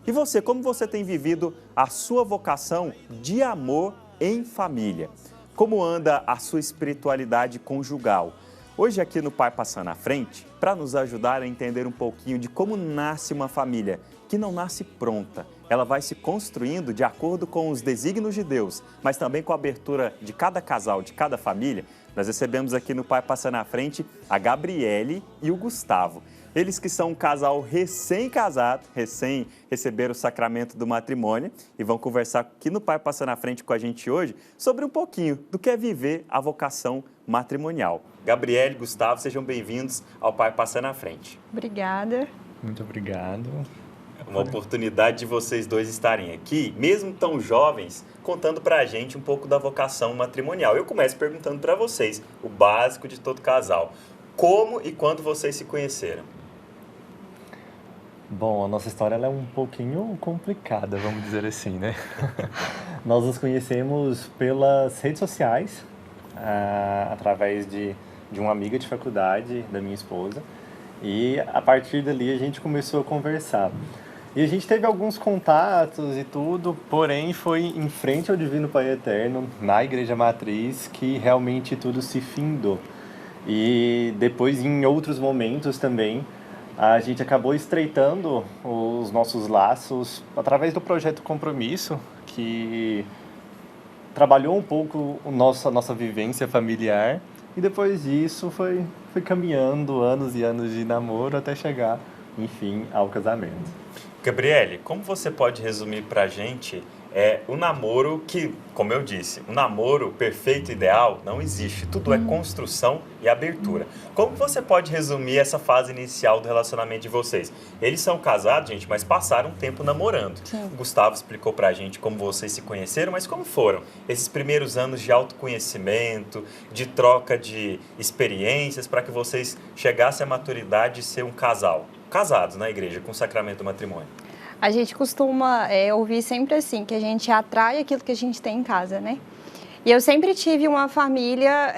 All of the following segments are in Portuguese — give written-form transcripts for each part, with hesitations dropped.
E você, como você tem vivido a sua vocação de amor em família? Como anda a sua espiritualidade conjugal? Hoje aqui no Pai Passando à Frente, para nos ajudar a entender um pouquinho de como nasce uma família, que não nasce pronta. Ela vai se construindo de acordo com os desígnios de Deus, mas também com a abertura de cada casal, de cada família. Nós recebemos aqui no Pai Passando à Frente a Gabriele e o Gustavo. Eles que são um casal recém-casado, recém receberam o sacramento do matrimônio e vão conversar aqui no Pai Passando à Frente com a gente hoje sobre um pouquinho do que é viver a vocação matrimonial. Gabriele e Gustavo, sejam bem-vindos ao Pai Passando à Frente. Obrigada. Muito obrigado. Uma oportunidade de vocês dois estarem aqui, mesmo tão jovens, contando pra gente um pouco da vocação matrimonial. Eu começo perguntando para vocês, o básico de todo casal. Como e quando vocês se conheceram? Bom, a nossa história ela é um pouquinho complicada, vamos dizer assim, né? Nós nos conhecemos pelas redes sociais, através de uma amiga de faculdade da minha esposa. E a partir dali a gente começou a conversar. E a gente teve alguns contatos e tudo, porém foi em frente ao Divino Pai Eterno, na Igreja Matriz, que realmente tudo se findou. E depois, em outros momentos também, a gente acabou estreitando os nossos laços através do projeto Compromisso, que trabalhou um pouco a nossa vivência familiar. E depois disso foi caminhando anos e anos de namoro até chegar, enfim, ao casamento. Gabriele, como você pode resumir pra gente o namoro que, como eu disse, o namoro perfeito, ideal, não existe. Tudo é construção e abertura. Como você pode resumir essa fase inicial do relacionamento de vocês? Eles são casados, gente, mas passaram um tempo namorando. Sim. O Gustavo explicou pra gente como vocês se conheceram, mas como foram esses primeiros anos de autoconhecimento, de troca de experiências para que vocês chegassem à maturidade de ser um casal? Casados na igreja, com o sacramento do matrimônio. A gente costuma ouvir sempre assim, que a gente atrai aquilo que a gente tem em casa, né? E eu sempre tive uma família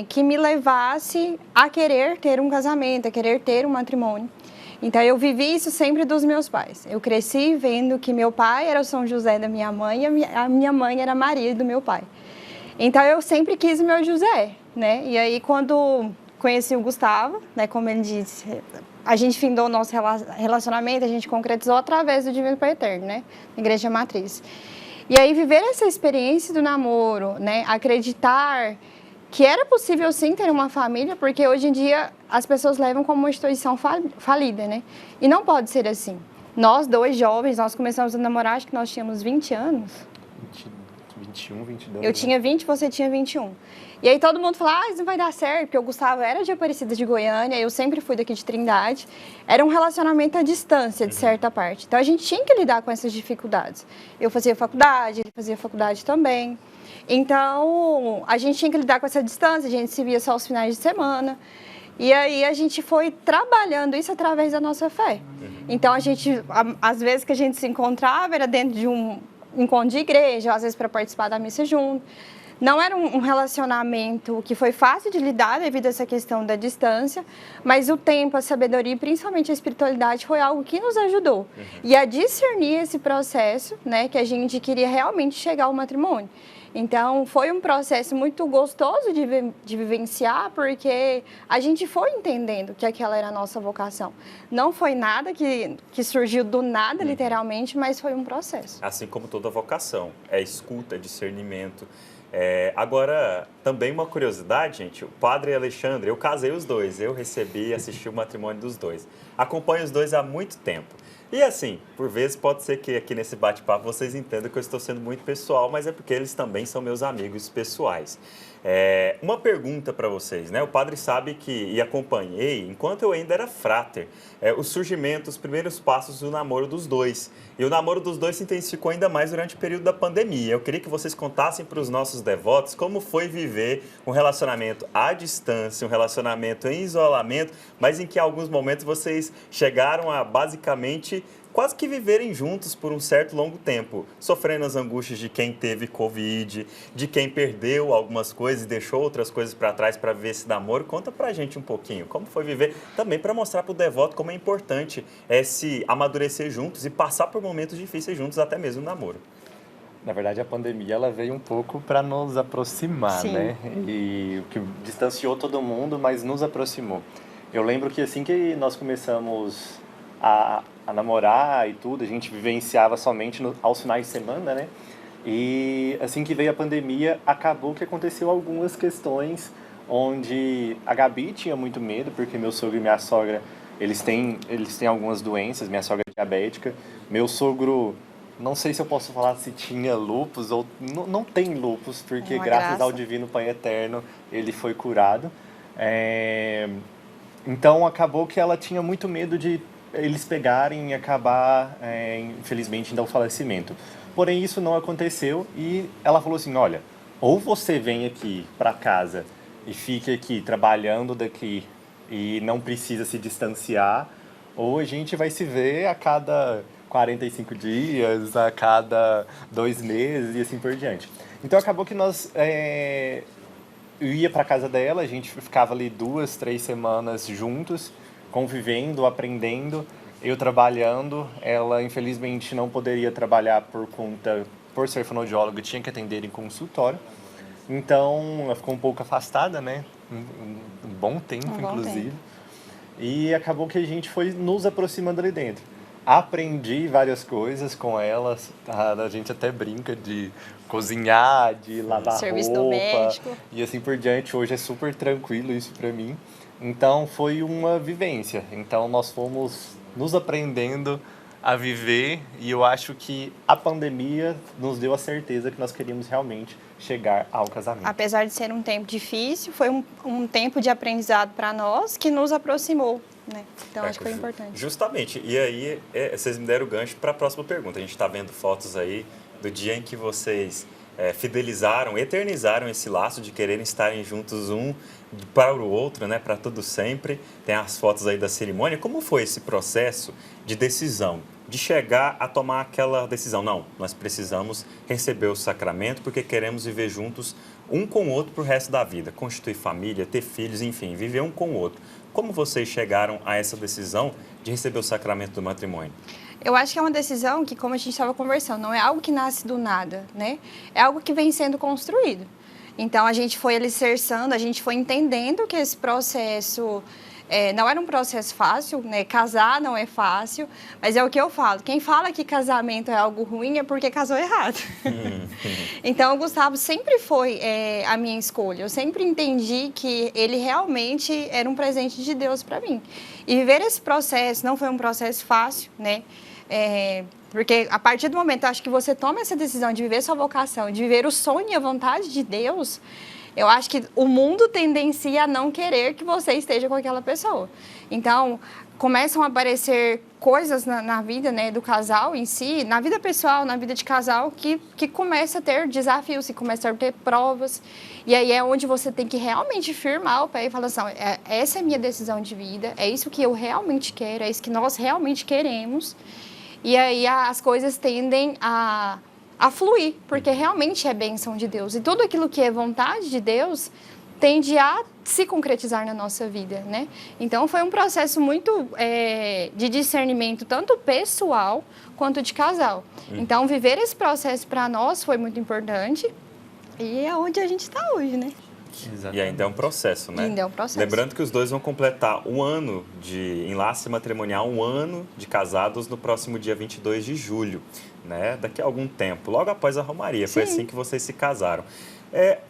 que me levasse a querer ter um casamento, a querer ter um matrimônio. Então, eu vivi isso sempre dos meus pais. Eu cresci vendo que meu pai era o São José da minha mãe e a minha mãe era Maria do meu pai. Então, eu sempre quis o meu José, né? E aí, quando conheci o Gustavo, né, como ele disse, a gente findou o nosso relacionamento, a gente concretizou através do Divino Pai Eterno, né? Igreja Matriz. E aí, viver essa experiência do namoro, né? Acreditar que era possível, sim, ter uma família, porque hoje em dia as pessoas levam como uma instituição falida, né? E não pode ser assim. Nós, dois jovens, nós começamos a namorar, acho que nós tínhamos 20 anos. 21, 22. Eu tinha 20, você tinha 21. E aí todo mundo fala, isso não vai dar certo, porque o Gustavo era de Aparecida de Goiânia, eu sempre fui daqui de Trindade. Era um relacionamento à distância, de certa parte. Então a gente tinha que lidar com essas dificuldades. Eu fazia faculdade, ele fazia faculdade também. Então a gente tinha que lidar com essa distância, a gente se via só aos finais de semana. E aí a gente foi trabalhando isso através da nossa fé. Então a gente, às vezes que a gente se encontrava, era dentro de um encontro de igreja, às vezes para participar da missa junto. Não era um relacionamento que foi fácil de lidar devido a essa questão da distância, mas o tempo, a sabedoria e principalmente a espiritualidade foi algo que nos ajudou. E a discernir esse processo, né, que a gente queria realmente chegar ao matrimônio. Então, foi um processo muito gostoso de vivenciar, porque a gente foi entendendo que aquela era a nossa vocação. Não foi nada que surgiu do nada, literalmente, mas foi um processo. Assim como toda vocação, é escuta, é discernimento. Agora, também uma curiosidade, gente, o padre Alexandre, eu casei os dois, eu recebi e assisti o matrimônio dos dois. Acompanho os dois há muito tempo. E assim, por vezes pode ser que aqui nesse bate-papo vocês entendam que eu estou sendo muito pessoal, mas é porque eles também são meus amigos pessoais. Uma pergunta para vocês, né? O padre sabe que, e acompanhei, enquanto eu ainda era fráter, o surgimento, os primeiros passos do namoro dos dois. E o namoro dos dois se intensificou ainda mais durante o período da pandemia. Eu queria que vocês contassem para os nossos devotos como foi viver um relacionamento à distância, um relacionamento em isolamento, mas em que em alguns momentos vocês chegaram a basicamente quase que viverem juntos por um certo longo tempo, sofrendo as angústias de quem teve Covid, de quem perdeu algumas coisas e deixou outras coisas para trás para viver esse namoro. Conta pra gente um pouquinho como foi viver, também para mostrar para o devoto como é importante se amadurecer juntos e passar por momentos difíceis juntos, até mesmo no namoro. Na verdade, a pandemia ela veio um pouco para nos aproximar, Sim. né? E o que distanciou todo mundo, mas nos aproximou. Eu lembro que assim que nós começamos a namorar e tudo, a gente vivenciava somente aos finais de semana, né? E assim que veio a pandemia, acabou que aconteceu algumas questões onde a Gabi tinha muito medo, porque meu sogro e minha sogra, eles têm algumas doenças, minha sogra é diabética, meu sogro, não sei se eu posso falar se tinha lúpus ou não tem lúpus, porque É uma graças graça. ao Divino Pai Eterno ele foi curado. Então acabou que ela tinha muito medo de eles pegarem e acabar, infelizmente, indo ao falecimento. Porém, isso não aconteceu e ela falou assim, olha, ou você vem aqui para casa e fica aqui trabalhando daqui e não precisa se distanciar, ou a gente vai se ver a cada 45 dias, a cada 2 meses e assim por diante. Então acabou que nós eu ia para casa dela, a gente ficava ali 2, 3 semanas juntos, convivendo, aprendendo, eu trabalhando. Ela infelizmente não poderia trabalhar por ser fonoaudióloga, tinha que atender em consultório. Então ela ficou um pouco afastada, né? Um bom tempo, inclusive. E acabou que a gente foi nos aproximando ali dentro. Aprendi várias coisas com elas, a gente até brinca de cozinhar, de lavar Serviço roupa doméstico. e assim por diante. Hoje é super tranquilo isso para mim. Então foi uma vivência. Então nós fomos nos aprendendo a viver e eu acho que a pandemia nos deu a certeza que nós queríamos realmente chegar ao casamento. Apesar de ser um tempo difícil, foi um tempo de aprendizado para nós que nos aproximou, né? Então acho que foi importante. Justamente. E aí, vocês me deram o gancho para a próxima pergunta. A gente está vendo fotos aí do dia em que vocês fidelizaram, eternizaram esse laço de quererem estarem juntos um para o outro, né? Para tudo sempre. Tem as fotos aí da cerimônia. Como foi esse processo de decisão? De chegar a tomar aquela decisão, não, nós precisamos receber o sacramento porque queremos viver juntos um com o outro para o resto da vida, constituir família, ter filhos, enfim, viver um com o outro. Como vocês chegaram a essa decisão de receber o sacramento do matrimônio? Eu acho que é uma decisão que, como a gente estava conversando, não é algo que nasce do nada, né? É algo que vem sendo construído. Então, a gente foi alicerçando, a gente foi entendendo que esse processo não era um processo fácil, né? Casar não é fácil, mas é o que eu falo. Quem fala que casamento é algo ruim é porque casou errado. Então, o Gustavo sempre foi a minha escolha. Eu sempre entendi que ele realmente era um presente de Deus para mim. E viver esse processo não foi um processo fácil, né? Porque a partir do momento, acho que você toma essa decisão de viver sua vocação, de viver o sonho e a vontade de Deus, eu acho que o mundo tendencia a não querer que você esteja com aquela pessoa. Então, começam a aparecer coisas na vida, né, do casal em si, na vida pessoal, na vida de casal, que começa a ter desafios, que começa a ter provas. E aí é onde você tem que realmente firmar o pé e falar assim, essa é a minha decisão de vida, é isso que eu realmente quero, é isso que nós realmente queremos. E aí as coisas tendem a fluir, porque realmente é bênção de Deus. E tudo aquilo que é vontade de Deus tende a se concretizar na nossa vida, né? Então, foi um processo muito de discernimento, tanto pessoal quanto de casal. Então, viver esse processo para nós foi muito importante e é onde a gente está hoje, né? Exatamente. E ainda é um processo, né? Ainda é um processo. Lembrando que os dois vão completar um ano de enlace matrimonial, um ano de casados no próximo dia 22 de julho, né? Daqui a algum tempo, logo após a Romaria. Sim. Foi assim que vocês se casaram.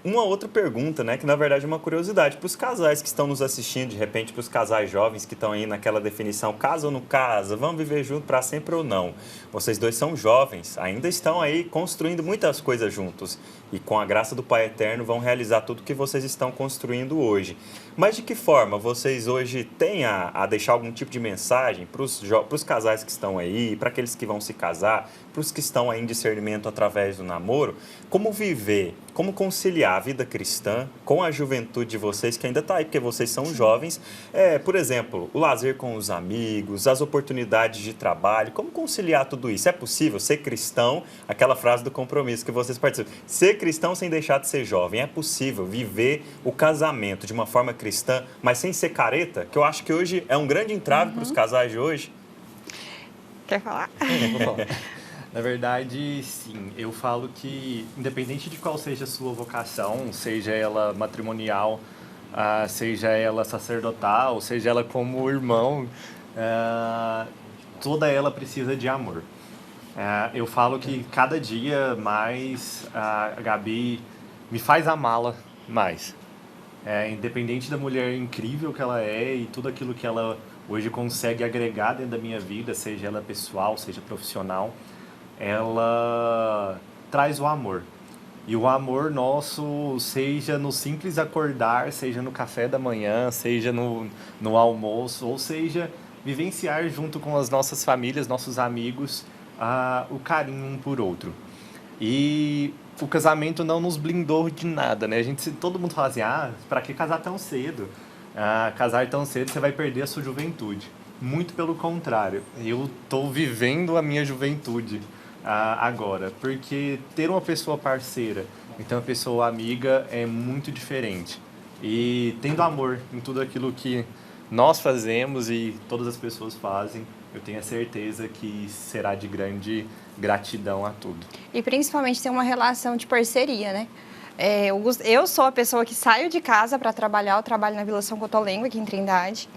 Uma outra pergunta, né, que na verdade é uma curiosidade para os casais que estão nos assistindo, de repente para os casais jovens que estão aí naquela definição, casa ou não casa, vamos viver junto para sempre ou não. Vocês dois são jovens, ainda estão aí construindo muitas coisas juntos e com a graça do Pai Eterno vão realizar tudo que vocês estão construindo hoje. Mas de que forma vocês hoje têm a deixar algum tipo de mensagem para os casais que estão aí, para aqueles que vão se casar, para os que estão aí em discernimento através do namoro, como viver, como conciliar a vida cristã com a juventude de vocês, que ainda está aí, porque vocês são jovens. Por exemplo, o lazer com os amigos, as oportunidades de trabalho. Como conciliar tudo isso? É possível ser cristão? Aquela frase do compromisso que vocês participam. Ser cristão sem deixar de ser jovem. É possível viver o casamento de uma forma cristã, mas sem ser careta? Que eu acho que hoje é um grande entrave para os casais de hoje. Quer falar? Na verdade, sim. Eu falo que, independente de qual seja a sua vocação, seja ela matrimonial, seja ela sacerdotal, seja ela como irmão, toda ela precisa de amor. Eu falo que cada dia mais a Gabi me faz amá-la mais. Independente da mulher incrível que ela é e tudo aquilo que ela hoje consegue agregar dentro da minha vida, seja ela pessoal, seja profissional, ela traz o amor. E o amor nosso, seja no simples acordar, seja no café da manhã, seja no almoço, ou seja, vivenciar junto com as nossas famílias, nossos amigos, o carinho um por outro. E o casamento não nos blindou de nada, né? Todo mundo fala assim, para que casar tão cedo? Casar tão cedo você vai perder a sua juventude. Muito pelo contrário, eu estou vivendo a minha juventude agora, porque ter uma pessoa parceira, então uma pessoa amiga é muito diferente. E tendo amor em tudo aquilo que nós fazemos e todas as pessoas fazem, eu tenho a certeza que será de grande gratidão a tudo. E principalmente ter uma relação de parceria, né? Eu sou a pessoa que saio de casa para trabalhar, eu trabalho na Vila São Cotolengo, aqui em Trindade.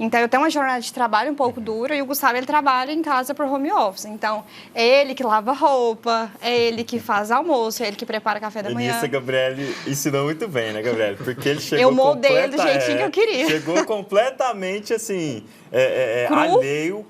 Então, eu tenho uma jornada de trabalho um pouco dura e o Gustavo, ele trabalha em casa por home office. Então, é ele que lava roupa, é ele que faz almoço, é ele que prepara café da manhã. Isso a Gabriele ensinou muito bem, né, Gabriele? Porque ele chegou eu moldei do jeitinho que eu queria. Chegou completamente, assim,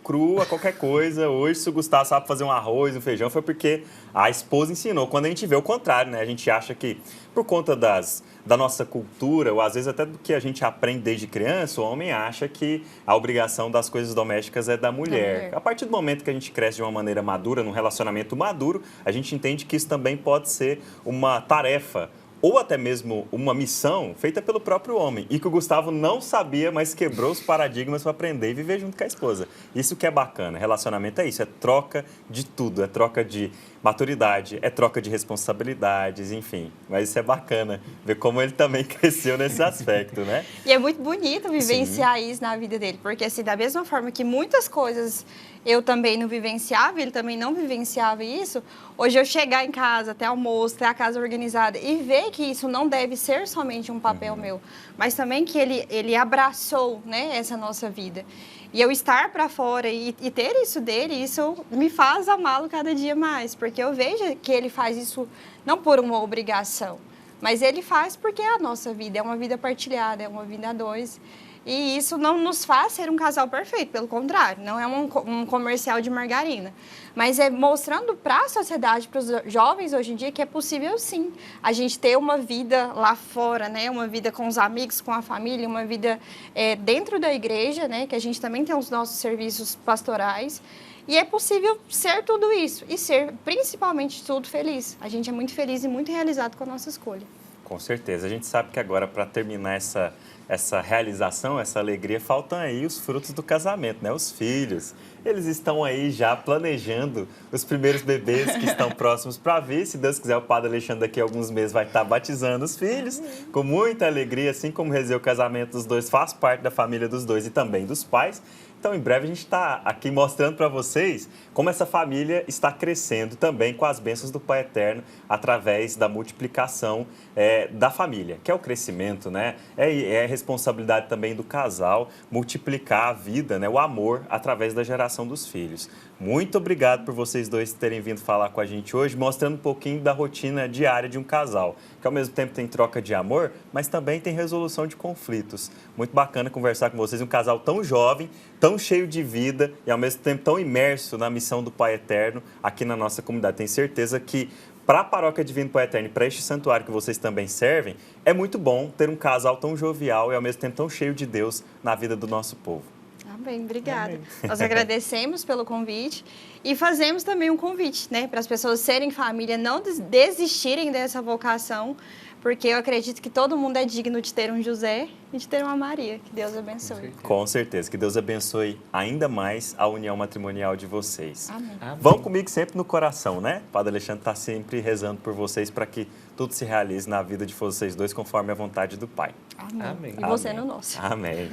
cru a qualquer coisa. Hoje, se o Gustavo sabe fazer um arroz, um feijão, foi porque a esposa ensinou. Quando a gente vê o contrário, né? A gente acha que, por conta da nossa cultura, ou às vezes até do que a gente aprende desde criança, o homem acha que a obrigação das coisas domésticas é da mulher. A partir do momento que a gente cresce de uma maneira madura, num relacionamento maduro, a gente entende que isso também pode ser uma tarefa ou até mesmo uma missão feita pelo próprio homem. E que o Gustavo não sabia, mas quebrou os paradigmas para aprender e viver junto com a esposa. Isso que é bacana. Relacionamento é isso, é troca de tudo, é troca de maturidade, é troca de responsabilidades, enfim. Mas isso é bacana, ver como ele também cresceu nesse aspecto, né? E é muito bonito vivenciar isso na vida dele, porque assim, da mesma forma que muitas coisas eu também não vivenciava, ele também não vivenciava isso, hoje eu chegar em casa, ter almoço, ter a casa organizada e ver que isso não deve ser somente um papel meu, mas também que ele abraçou, né, essa nossa vida. E eu estar para fora e ter isso dele, isso me faz amá-lo cada dia mais, porque eu vejo que ele faz isso não por uma obrigação, mas ele faz porque é a nossa vida, é uma vida partilhada, é uma vida a dois. E isso não nos faz ser um casal perfeito, pelo contrário, não é um comercial de margarina. Mas é mostrando para a sociedade, para os jovens hoje em dia, que é possível sim a gente ter uma vida lá fora, né? Uma vida com os amigos, com a família, uma vida dentro da igreja, né? Que a gente também tem os nossos serviços pastorais. E é possível ser tudo isso e ser, principalmente, tudo feliz. A gente é muito feliz e muito realizado com a nossa escolha. Com certeza. A gente sabe que agora, para terminar essa realização, essa alegria, faltam aí os frutos do casamento, né? Os filhos. Eles estão aí já planejando os primeiros bebês que estão próximos para vir. Se Deus quiser, o Padre Alexandre daqui a alguns meses vai estar batizando os filhos com muita alegria, assim como o casamento dos dois faz parte da família dos dois e também dos pais. Então, em breve, a gente está aqui mostrando para vocês como essa família está crescendo também com as bênçãos do Pai Eterno através da multiplicação da família, que é o crescimento, né? É a responsabilidade também do casal multiplicar a vida, né? O amor através da geração dos filhos. Muito obrigado por vocês dois terem vindo falar com a gente hoje, mostrando um pouquinho da rotina diária de um casal, que ao mesmo tempo tem troca de amor, mas também tem resolução de conflitos. Muito bacana conversar com vocês, um casal tão jovem, tão cheio de vida e ao mesmo tempo tão imerso na missão do Pai Eterno aqui na nossa comunidade. Tenho certeza que para a Paróquia Divino Pai Eterno e para este santuário que vocês também servem, é muito bom ter um casal tão jovial e ao mesmo tempo tão cheio de Deus na vida do nosso povo. Amém, obrigada. Amém. Nós agradecemos pelo convite e fazemos também um convite, né, para as pessoas serem família, não desistirem dessa vocação, porque eu acredito que todo mundo é digno de ter um José e de ter uma Maria. Que Deus abençoe. Com certeza. Que Deus abençoe ainda mais a união matrimonial de vocês. Amém. Vão comigo sempre no coração, né? O Padre Alexandre está sempre rezando por vocês para que tudo se realize na vida de vocês dois conforme a vontade do Pai. Amém. Amém. E você Amém. no nosso. Amém.